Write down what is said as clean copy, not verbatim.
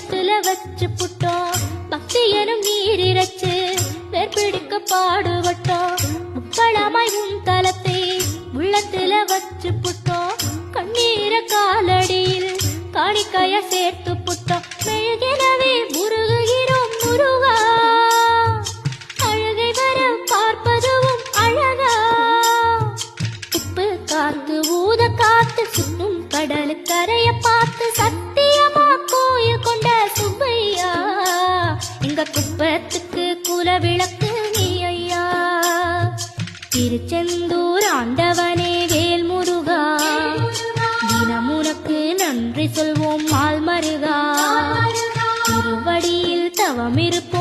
உள்ளத்துல வச்சு புட்டோம் பக்தி எனும் நீரிரச்சு வேர்பிடிக்க பாடுபட்டோம் முக்களமாய் உன் தலத்தை உள்ளத்துல வச்சு புட்டோம் கண்ணீர காலடியில் காணிக்கைய சேர்த்து புட்டோம் மெழுகினவே முருகுகிறோம் முருகா அழகை வர பார்ப்பதுவும் அழகா உப்பு காத்து ஊத காத்து சுற்றும் கடலுக்கரைய பார்த்து சத்தியமா கோயில் கொண்ட சுப்பையா எங்க குப்பத்துக்கு குல விளக்கு நீ ஐயா திருச்செந்தூர் ஆண்டவனே வேல் முருகா தினம் உனக்கு நன்றி சொல்வோம் மால் மருகா திருவடியில் தவம் இருப்போம்